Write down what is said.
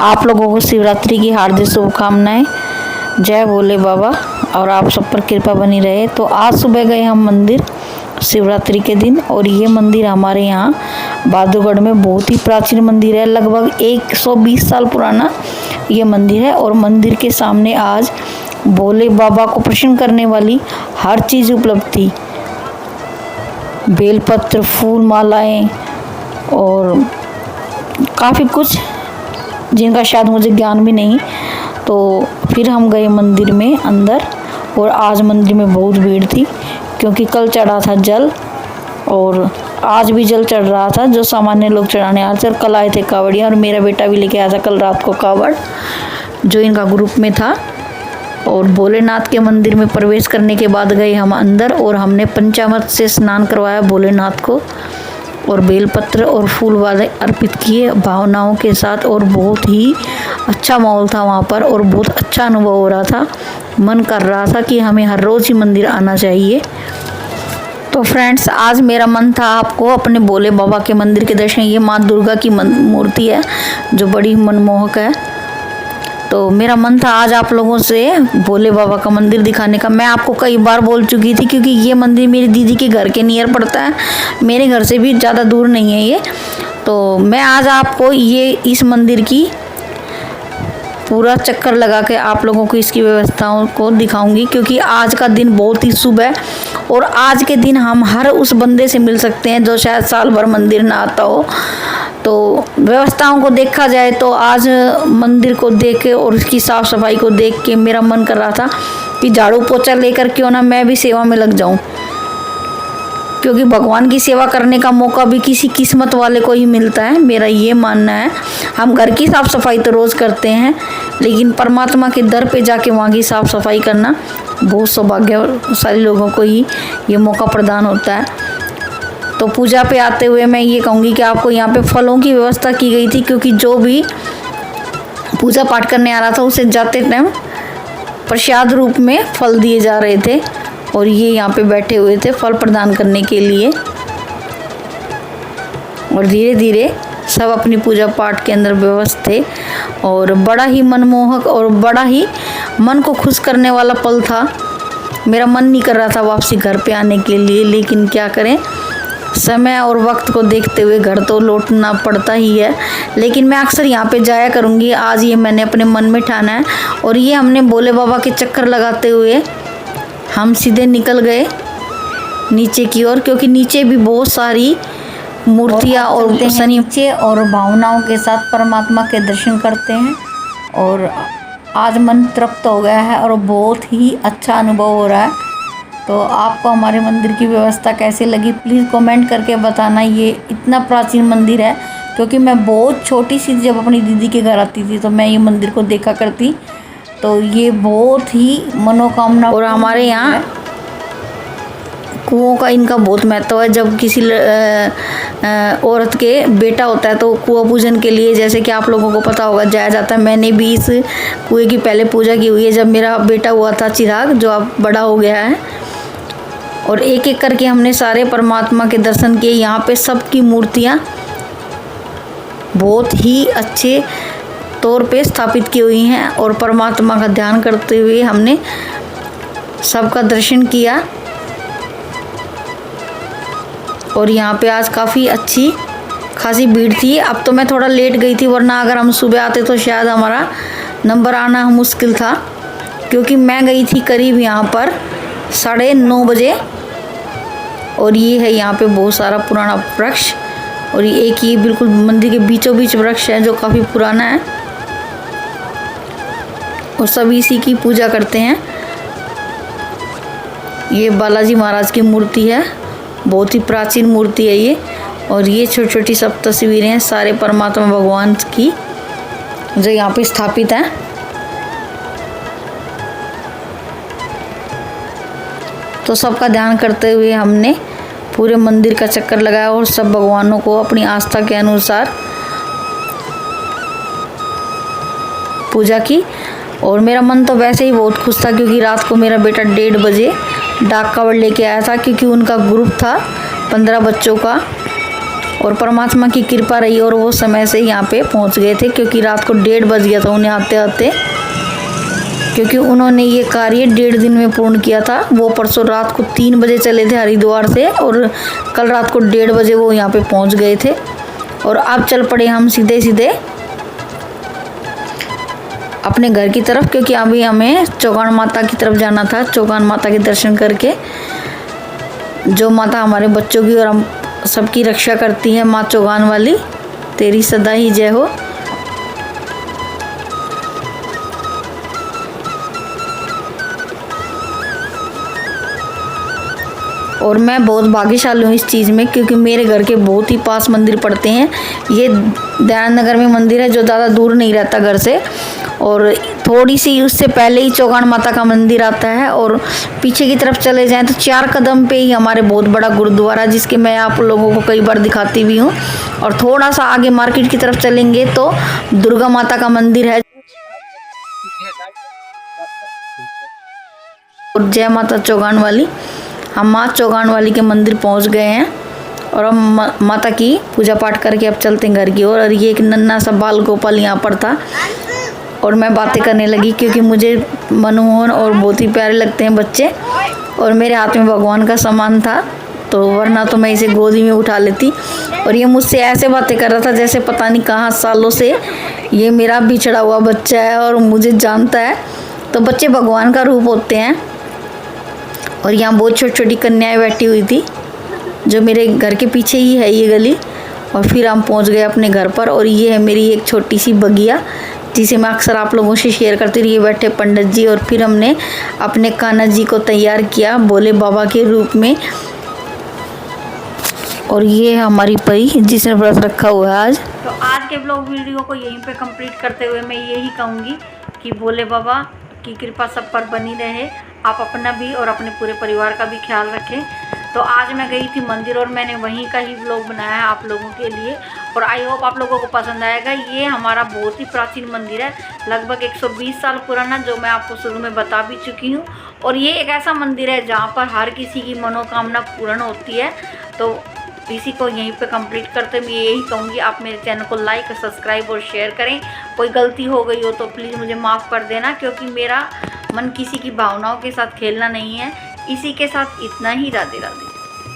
आप लोगों को शिवरात्रि की हार्दिक शुभकामनाएं। जय भोले बाबा और आप सब पर कृपा बनी रहे। तो आज सुबह गए हम मंदिर शिवरात्रि के दिन, और ये मंदिर हमारे यहाँ बहादुरगढ़ में बहुत ही प्राचीन मंदिर है। लगभग 120 साल पुराना ये मंदिर है। और मंदिर के सामने आज भोले बाबा को प्रसन्न करने वाली हर चीज़ उपलब्ध थी। बेलपत्र, फूल मालाएं और काफ़ी कुछ जिनका शायद मुझे ज्ञान भी नहीं। तो फिर हम गए मंदिर में अंदर, और आज मंदिर में बहुत भीड़ थी क्योंकि कल चढ़ा था जल और आज भी जल चढ़ रहा था जो सामान्य लोग चढ़ाने आ रहे थे। कल आए थे कावड़िया, और मेरा बेटा भी लेके आया था कल रात को कावड़ जो इनका ग्रुप में था। और भोलेनाथ के मंदिर में प्रवेश करने के बाद गए हम अंदर, और हमने पंचामृत से स्नान करवाया भोलेनाथ को, और बेलपत्र और फूल वाले अर्पित किए भावनाओं के साथ। और बहुत ही अच्छा माहौल था वहाँ पर, और बहुत अच्छा अनुभव हो रहा था। मन कर रहा था कि हमें हर रोज़ ही मंदिर आना चाहिए। तो फ्रेंड्स, आज मेरा मन था आपको अपने भोले बाबा के मंदिर के दर्शन। ये माँ दुर्गा की मूर्ति है जो बड़ी मनमोहक है। तो मेरा मन था आज आप लोगों से भोले बाबा का मंदिर दिखाने का। मैं आपको कई बार बोल चुकी थी क्योंकि ये मंदिर मेरी दीदी के घर के नियर पड़ता है, मेरे घर से भी ज़्यादा दूर नहीं है ये। तो मैं आज आपको ये इस मंदिर की पूरा चक्कर लगा के आप लोगों को इसकी व्यवस्थाओं को दिखाऊंगी, क्योंकि आज का दिन बहुत ही शुभ है। और आज के दिन हम हर उस बंदे से मिल सकते हैं जो शायद साल भर मंदिर ना आता हो। तो व्यवस्थाओं को देखा जाए तो आज मंदिर को देख के और उसकी साफ़ सफाई को देख के मेरा मन कर रहा था कि झाड़ू पोछा लेकर क्यों ना मैं भी सेवा में लग जाऊं, क्योंकि भगवान की सेवा करने का मौका भी किसी किस्मत वाले को ही मिलता है। मेरा ये मानना है। हम घर की साफ़ सफाई तो रोज़ करते हैं, लेकिन परमात्मा के दर पे जाके वहाँ की साफ़ सफाई करना बहुत सौभाग्यशाली लोगों को ही ये मौका प्रदान होता है। तो पूजा पे आते हुए मैं ये कहूँगी कि आपको यहाँ पे फलों की व्यवस्था की गई थी, क्योंकि जो भी पूजा पाठ करने आ रहा था उसे जाते टाइम प्रसाद रूप में फल दिए जा रहे थे, और ये यहाँ पे बैठे हुए थे फल प्रदान करने के लिए। और धीरे धीरे सब अपनी पूजा पाठ के अंदर व्यस्त थे, और बड़ा ही मनमोहक और बड़ा ही मन को खुश करने वाला पल था। मेरा मन नहीं कर रहा था वापसी घर पे आने के लिए, लेकिन क्या करें, समय और वक्त को देखते हुए घर तो लौटना पड़ता ही है। लेकिन मैं अक्सर यहाँ पे जाया करूँगी। आज ये मैंने अपने मन में ठाना है। और ये हमने भोले बाबा के चक्कर लगाते हुए हम सीधे निकल गए नीचे की ओर, क्योंकि नीचे भी बहुत सारी मूर्तियाँ और नीचे और भावनाओं के साथ परमात्मा के दर्शन करते हैं। और आज मन तृप्त हो गया है और बहुत ही अच्छा अनुभव हो रहा है। तो आपको हमारे मंदिर की व्यवस्था कैसे लगी प्लीज़ कमेंट करके बताना। ये इतना प्राचीन मंदिर है, क्योंकि मैं बहुत छोटी सी जब अपनी दीदी के घर आती थी तो मैं ये मंदिर को देखा करती। तो ये बहुत ही मनोकामना। और हमारे यहाँ कुओं का इनका बहुत महत्व है। जब किसी औरत के बेटा होता है तो कुआं पूजन के लिए, जैसे कि आप लोगों को पता होगा, जाया जाता है। मैंने भी इस कुएं की पहले पूजा की हुई है जब मेरा बेटा हुआ था चिराग, जो अब बड़ा हो गया है। और एक एक करके हमने सारे परमात्मा के दर्शन किए। यहाँ पे सबकी मूर्तियाँ बहुत ही अच्छे तौर पे स्थापित की हुई हैं, और परमात्मा का ध्यान करते हुए हमने सबका दर्शन किया। और यहाँ पे आज काफ़ी अच्छी खासी भीड़ थी। अब तो मैं थोड़ा लेट गई थी, वरना अगर हम सुबह आते तो शायद हमारा नंबर आना मुश्किल था, क्योंकि मैं गई थी करीब यहाँ पर 9:30 बजे। और ये है यहाँ पे बहुत सारा पुराना वृक्ष, और ये बिल्कुल मंदिर के बीचों बीच वृक्ष है जो काफ़ी पुराना है, और सभी इसी की पूजा करते हैं। ये बालाजी महाराज की मूर्ति है, बहुत ही प्राचीन मूर्ति है ये। और ये छोटी छोटी सब तस्वीरें हैं सारे परमात्मा भगवान की जो यहाँ पे स्थापित हैं। तो सबका ध्यान करते हुए हमने पूरे मंदिर का चक्कर लगाया, और सब भगवानों को अपनी आस्था के अनुसार पूजा की। और मेरा मन तो वैसे ही बहुत खुश था, क्योंकि रात को मेरा बेटा 1:30 बजे डाक कावड़ लेके आया था, क्योंकि उनका ग्रुप था 15 बच्चों का। और परमात्मा की कृपा रही और वो समय से यहाँ पे पहुँच गए थे, क्योंकि रात को 1:30 बज गया था उन्हें आते आते, क्योंकि उन्होंने ये कार्य 1.5 दिन में पूर्ण किया था। वो परसों रात को 3 बजे चले थे हरिद्वार से और कल रात को 1:30 बजे वो यहाँ पे पहुँच गए थे। और अब चल पड़े हम सीधे सीधे अपने घर की तरफ, क्योंकि अभी हमें चौगान माता की तरफ जाना था। चौगान माता के दर्शन करके, जो माता हमारे बच्चों की और हम सबकी रक्षा करती है, माँ चौगान वाली तेरी सदा ही जय हो। और मैं बहुत भाग्यशाली हूँ इस चीज़ में, क्योंकि मेरे घर के बहुत ही पास मंदिर पड़ते हैं। ये दयानंद नगर में मंदिर है, जो ज़्यादा दूर नहीं रहता घर से, और थोड़ी सी उससे पहले ही चौगान माता का मंदिर आता है। और पीछे की तरफ चले जाएं तो 4 कदम पे ही हमारे बहुत बड़ा गुरुद्वारा, जिसके मैं आप लोगों को कई बार दिखाती भी हूँ। और थोड़ा सा आगे मार्केट की तरफ चलेंगे तो दुर्गा माता का मंदिर है। और जय माता चौगान वाली। हम माँ चौगान वाली के मंदिर पहुँच गए हैं और हम माता की पूजा पाठ करके अब चलते हैं घर की ओर। और ये एक नन्हा सा बाल गोपाल यहाँ पर था और मैं बातें करने लगी, क्योंकि मुझे मनमोहन और बहुत ही प्यारे लगते हैं बच्चे। और मेरे हाथ में भगवान का सामान था, तो वरना तो मैं इसे गोदी में उठा लेती। और ये मुझसे ऐसे बातें कर रहा था जैसे पता नहीं कहाँ सालों से ये मेरा बिछड़ा हुआ बच्चा है और मुझे जानता है। तो बच्चे भगवान का रूप होते हैं। और यहाँ बहुत छोटी छोटी कन्याएं बैठी हुई थी, जो मेरे घर के पीछे ही है ये गली। और फिर हम पहुँच गए अपने घर पर। और ये है मेरी एक छोटी सी बगिया, जिसे मैं अक्सर आप लोगों से शेयर करती रही। बैठे पंडित जी और फिर हमने अपने कान्हा जी को तैयार किया भोले बाबा के रूप में। और ये है हमारी परी, जिसने व्रत रखा हुआ है आज। तो आज के ब्लॉग वीडियो को यहीं पे कंप्लीट करते हुए मैं यही कहूँगी कि भोले बाबा की कृपा सब पर बनी रहे। आप अपना भी और अपने पूरे परिवार का भी ख्याल रखें। तो आज मैं गई थी मंदिर और मैंने वहीं का ही व्लॉग बनाया है आप लोगों के लिए, और आई होप आप लोगों को पसंद आएगा। ये हमारा बहुत ही प्राचीन मंदिर है, लगभग 120 साल पुराना, जो मैं आपको शुरू में बता भी चुकी हूँ। और ये एक ऐसा मंदिर है जहाँ पर हर किसी की मनोकामना पूर्ण होती है। तो इसी को यहीं पे कंप्लीट करते मैं यही कहूँगी, आप मेरे चैनल को लाइक, सब्सक्राइब और शेयर करें। कोई गलती हो गई हो तो प्लीज़ मुझे माफ़ कर देना, क्योंकि मेरा मन किसी की भावनाओं के साथ खेलना नहीं है। इसी के साथ इतना ही। राधे राधे।